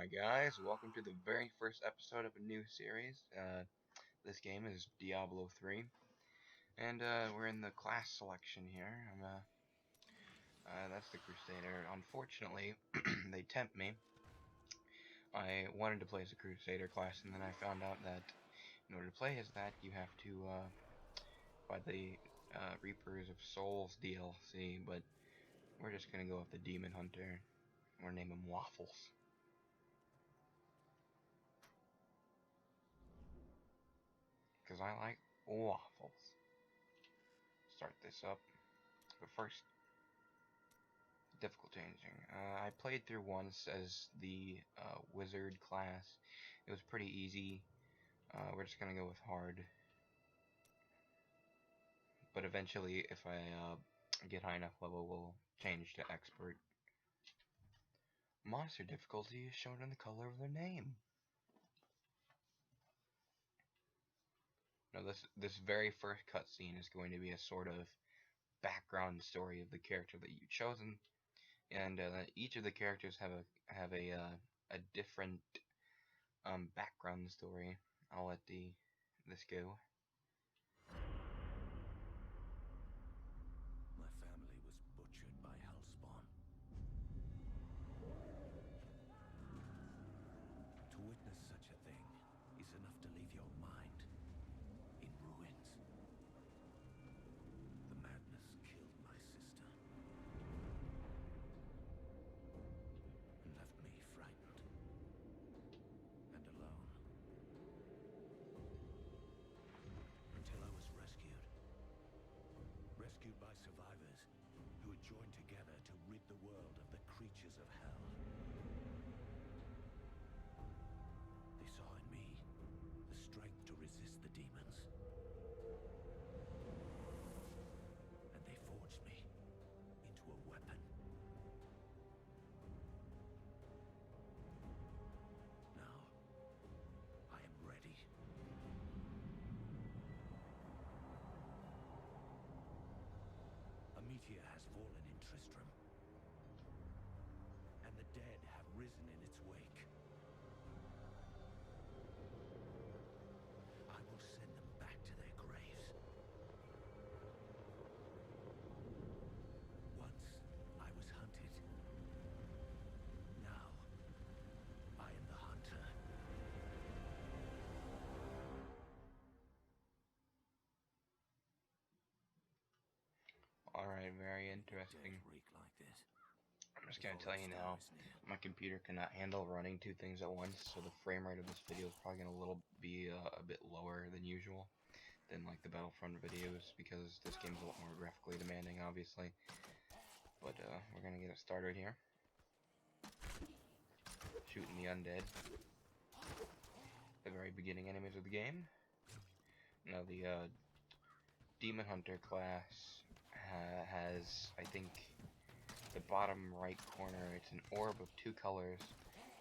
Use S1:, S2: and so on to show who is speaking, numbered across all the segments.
S1: Hi guys, welcome to the very first episode of a new series. This game is Diablo 3, and we're in the class selection here. That's the Crusader. Unfortunately, they tempt me. I wanted to play as a Crusader class, and then I found out that in order to play as that, you have to buy the Reapers of Souls DLC, but we're just gonna go with the Demon Hunter. We're gonna name him Waffles. Because I like waffles. Start this up. But first, difficult changing. I played through once as the wizard class. It was pretty easy. We're just gonna go with hard. But eventually, if I get high enough level, we'll change to expert. Monster difficulty is shown in the color of their name. Now, this very first cutscene is going to be a sort of background story of the character that you've chosen, and each of the characters have a different background story. I'll let this go.
S2: My family was butchered by Hellspawn. To witness such a thing is enough to leave your mind in ruins. The madness killed my sister and left me frightened and alone. Until I was rescued. Rescued by survivors who had joined together to rid the world of the creatures of hell. They saw in me the strength to resist the demons. And they forged me into a weapon. Now, I am ready. A meteor has fallen in Tristram, and the dead have risen in its wake. I will send them back to their graves. Once I was hunted. Now, I am the hunter.
S1: Alright, very interesting.
S2: Like this.
S1: I'm just gonna tell you now, my computer cannot handle running two things at once, so the frame rate of this video is probably gonna be a bit lower than usual, than like the Battlefront videos, because this game's a lot more graphically demanding, obviously. But we're gonna get it started here. Shooting the undead. The very beginning enemies of the game. Now the Demon Hunter class has, I think, the bottom right corner, it's an orb of two colors.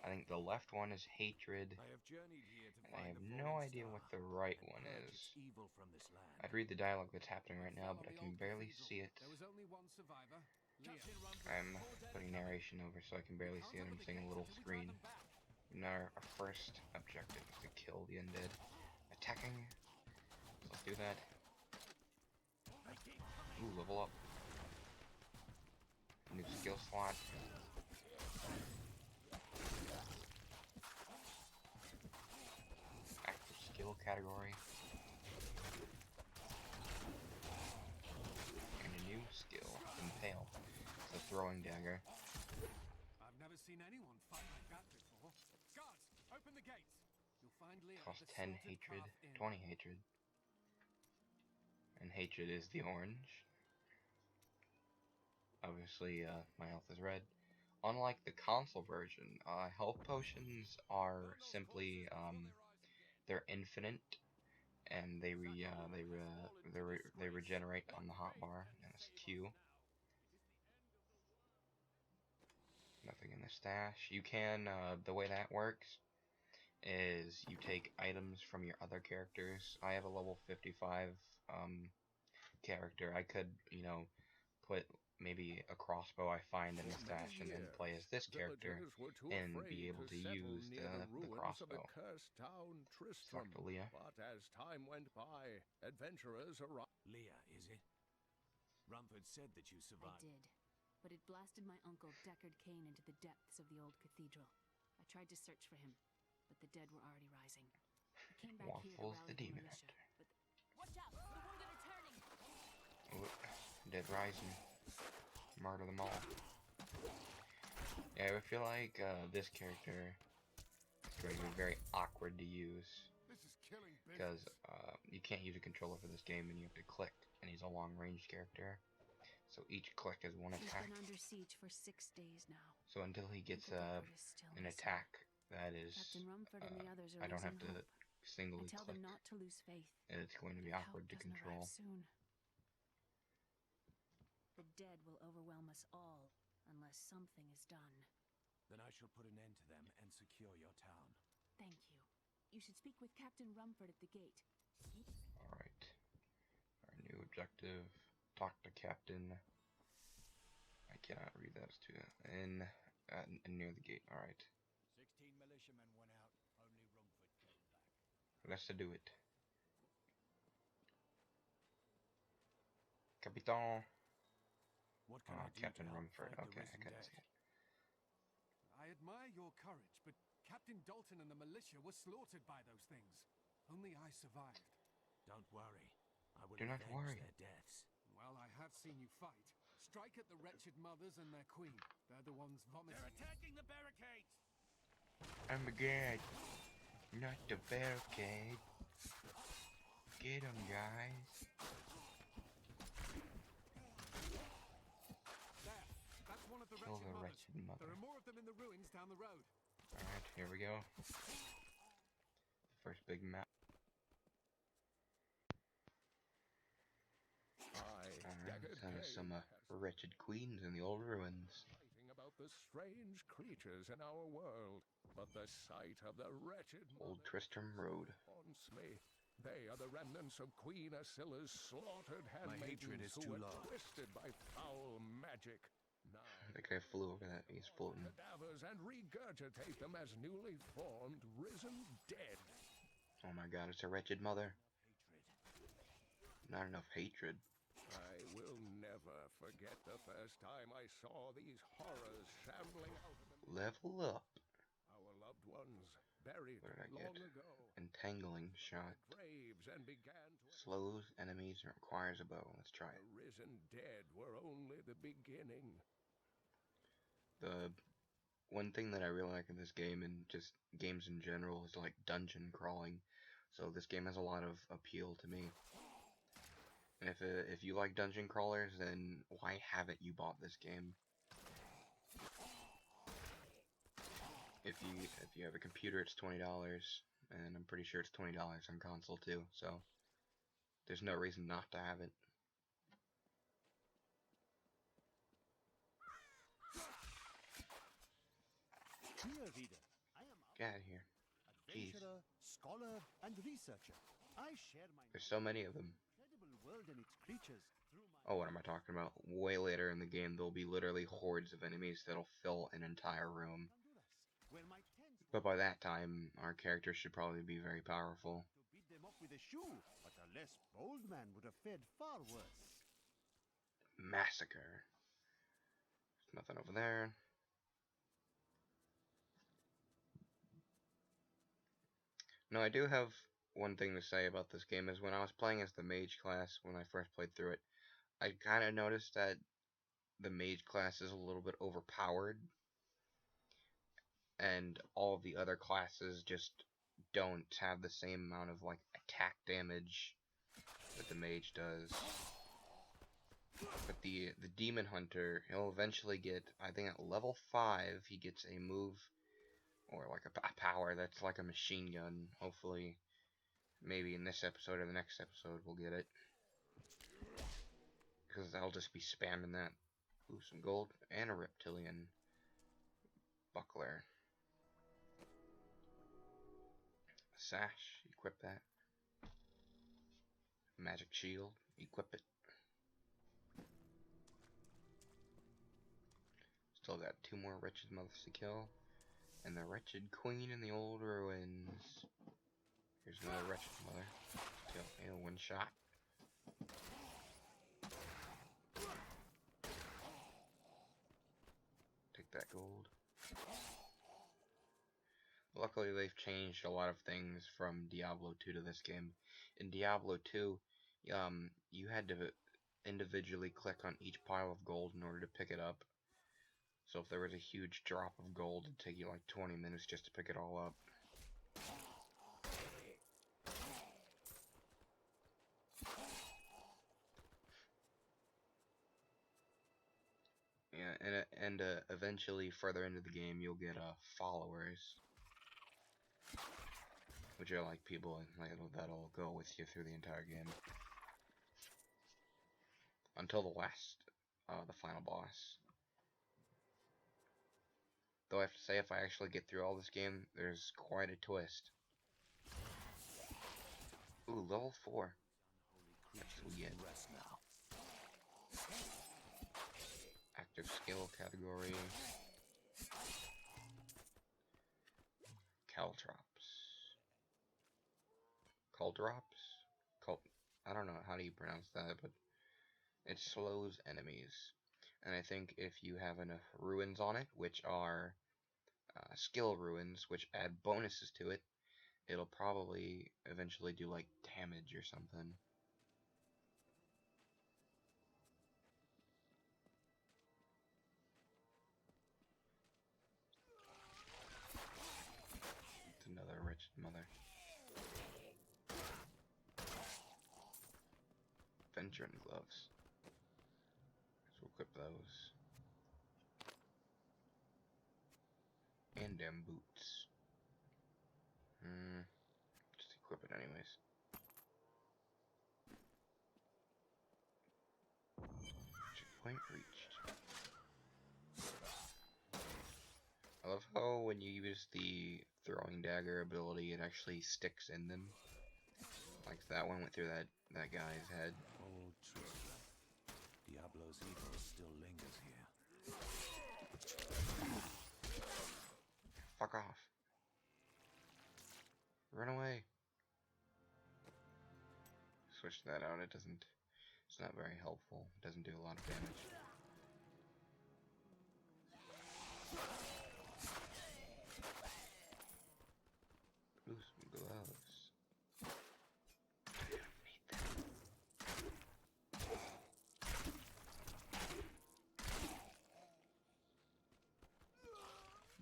S1: I think the left one is hatred, and I have no idea what the right one is. I'd read the dialogue that's happening right now, but I can barely see it. I'm putting narration over so I can barely see it. I'm seeing a little screen. Now our first objective is to kill the undead. Attacking. So let's do that. Ooh, level up. New skill slot. Active skill category. And a new skill, Impale. It's a throwing dagger.
S3: I've never seen anyone fight like that before. Guards, open the gates. You'll find Leon.
S1: Costs 10 hatred, 20 hatred. And hatred is the orange. Obviously, my health is red. Unlike the console version, health potions are simply they're infinite, and they regenerate on the hotbar. That's Q. Nothing in the stash. You can the way that works is you take items from your other characters. I have a level 55 character. I could, you know, put maybe a crossbow I find in the
S2: For many
S1: stash and then
S2: years,
S1: play as this character
S2: villagers were too
S1: and be
S2: afraid
S1: able
S2: to
S1: to
S2: settle
S1: use
S2: near the
S1: the
S2: ruins of the
S1: crossbow.
S2: cursed town
S1: Talk
S2: Tristram.
S1: to Leah.
S2: But as time went by, adventurers arrived.
S4: Leah, is it? Rumford said that you
S5: I
S4: survived.
S5: did, but it blasted my uncle Deckard Cain into the depths of the old cathedral. I tried to search for him, but the dead were already rising. I came back here to
S1: Waffles
S5: rally
S1: the
S5: the
S1: Demon
S5: militia,
S1: Hunter.
S5: but watch out! The wounded are turning!
S1: Ooh, Dead Rising. Murder them all. Yeah, I feel like this character is going to be very awkward to use.
S3: This is killing
S1: Because
S3: business.
S1: you can't use a controller for this game and you have to click, and he's a long-range character. So each click is one
S5: He's
S1: attack.
S5: been under siege for 6 days now.
S1: So until he gets
S5: Uncle Deckard is still
S1: an
S5: missing.
S1: attack that is,
S5: Captain Rumford and the others are
S1: I don't have
S5: losing
S1: to
S5: hope. I
S1: singly
S5: tell
S1: click,
S5: them not to lose faith.
S1: and it's going to be
S5: Help
S1: awkward to
S5: doesn't
S1: control.
S5: arrive soon. The dead will overwhelm us all unless something is done.
S4: Then I shall put an end to them and secure your town.
S5: Thank you. You should speak with Captain Rumford at the gate.
S1: Alright. Our new objective. Talk to Captain. I cannot read that. It's too near the gate. Alright.
S3: 16 militiamen went out. Only Rumford came back.
S1: Let's do it. Capitan.
S4: What can I do
S1: Captain
S4: to help
S1: Rumford.
S4: fight
S1: Okay,
S4: the
S1: I
S4: risen
S1: couldn't
S4: dead?
S1: see it.
S3: I admire your courage, but Captain Dalton and the militia were slaughtered by those things. Only I survived.
S4: Don't worry. I will
S1: Do not
S4: avenge
S1: worry.
S4: their deaths.
S3: Well, I have seen you fight. Strike at the wretched mothers and their queen. They're the ones vomiting. They're attacking the barricades!
S1: I'm again. Not the barricade. Get 'em, guys.
S3: There! That's one of the
S1: Kill the
S3: wretched
S1: wretched
S3: mothers.
S1: mother.
S3: There are more of them in the ruins down the road.
S1: Alright, here we go. First big map. Alright, some wretched queens in the old ruins.
S2: Writing about the strange creatures in our world, but the sight of the wretched
S1: Old
S2: mother
S1: Tristram Road.
S2: haunts me. They are the remnants of Queen Asilla's slaughtered
S4: My hatred
S2: handmaidens
S4: is
S2: who
S4: too
S2: were
S4: low.
S2: twisted by foul magic. Now
S1: The guy flew over that. He's floating.
S2: cadavers and regurgitate them as newly formed, risen dead.
S1: Oh my god, it's a wretched mother.
S4: Hatred.
S1: Not enough hatred.
S2: I will never forget the first time I saw these horrors shambling out of the
S1: Level up.
S2: our loved ones buried
S1: What did I
S2: long
S1: get?
S2: ago.
S1: Entangling shot.
S2: Graves and began to
S1: Slows enemies and requires a bow. Let's try it.
S2: the risen dead were only the beginning.
S1: The one thing that I really like in this game, and just games in general, is like dungeon crawling. So this game has a lot of appeal to me. And if you like dungeon crawlers, then why haven't you bought this game? If you have a computer, it's $20, and I'm pretty sure it's $20 on console too. So there's no reason not to have it.
S6: Dear reader, I am
S1: Get out of here. Jeez.
S6: adventurer, scholar, and researcher. I share my
S1: There's so many of them.
S6: incredible world and its creatures through my
S1: Oh, what am I talking about? Way later in the game, there'll be literally hordes of enemies that'll fill an entire room.
S6: Honduras, where my tents
S1: But by that time, our characters should probably be very powerful.
S6: to beat them up with a shoe, but a less bold man would have fared far worse.
S1: Massacre. There's nothing over there. No, I do have one thing to say about this game, is when I was playing as the mage class, when I first played through it, I kind of noticed that the mage class is a little bit overpowered, and all of the other classes just don't have the same amount of like attack damage that the mage does. But the demon hunter, he'll eventually get, I think at level 5, he gets a move, or like a power that's like a machine gun. Hopefully, maybe in this episode or the next episode we'll get it. Because I'll just be spamming that. Ooh, some gold and a reptilian buckler. Sash, equip that. Magic shield, equip it. Still got 2 more wretched mothers to kill. And the wretched queen in the old ruins. Here's another wretched mother. Kill, and 1 shot. Take that gold. Luckily, they've changed a lot of things from Diablo 2 to this game. In Diablo 2, you had to individually click on each pile of gold in order to pick it up. So if there was a huge drop of gold, it'd take you like 20 minutes just to pick it all up. Yeah, and eventually, further into the game, you'll get followers, which are like people that'll go with you through the entire game until the final boss. Though I have to say, if I actually get through all this game, there's quite a twist. Ooh, level 4. That's what we get. Active skill category. Caltrops. Caldrops? I don't know how do you pronounce that, but it slows enemies. And I think if you have enough ruins on it, which are skill ruins, which add bonuses to it, it'll probably eventually do like damage or something. It's another wretched mother. Venturing gloves. So equip those. And them boots. Just equip it anyways. Checkpoint reached. I love how when you use the throwing dagger ability, it actually sticks in them. Like that one went through that guy's head.
S2: Old truth. Diablo's evil still lingers here.
S1: Fuck off. Run away. Switch that out. It's not very helpful. It doesn't do a lot of damage. Ooh, some gloves. I don't need them.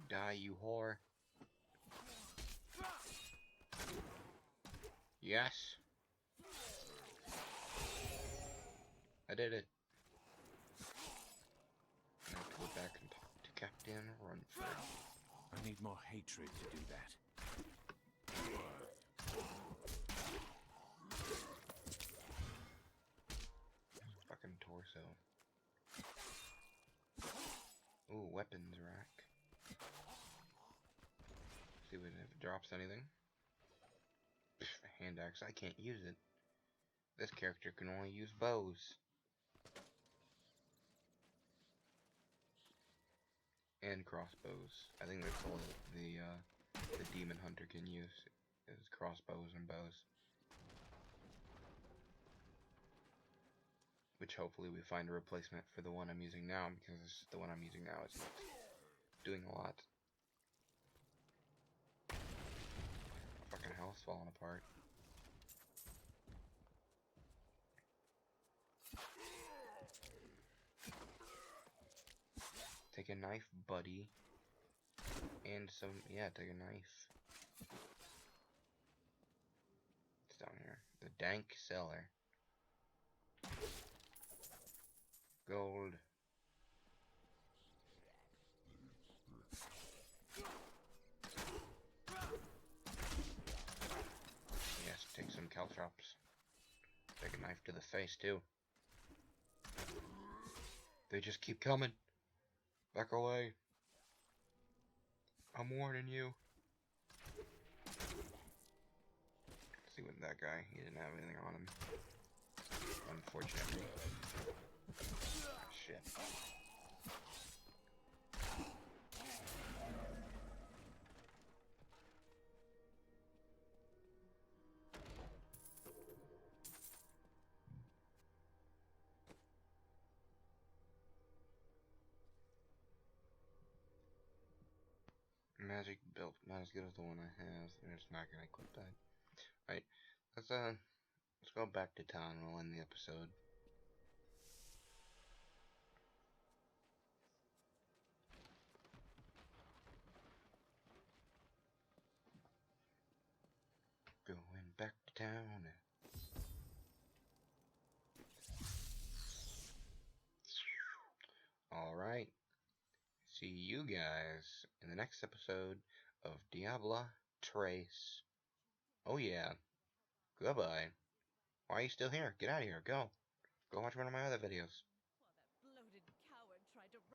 S1: Die, you whore. Yes. I did it. I have to go back and talk to Captain Runford.
S2: I need more hatred to do that.
S1: Fucking torso. Ooh, weapons rack. See if it drops anything. Pff, hand axe, I can't use it. This character can only use bows. And crossbows. I think that's all the demon hunter can use is crossbows and bows. Which hopefully we find a replacement for the one I'm using now, because the one I'm using now is not doing a lot. Fucking house falling apart. Take a knife, buddy. And some, yeah, take a knife. It's down here. The dank cellar. Gold. Yes, take some caltrops. Take a knife to the face, too. They just keep coming. Back away. I'm warning you. Let's see what that guy, he didn't have anything on him. Unfortunately. Shit. magic build, not as good as the one I have. I'm just not gonna equip that. Alright, let's go back to town and we'll end the episode. Going back to town. Alright. See you guys in the next episode of Diablo Trace. Oh yeah. Goodbye. Why are you still here? Get out of here. Go. Go watch one of my other videos.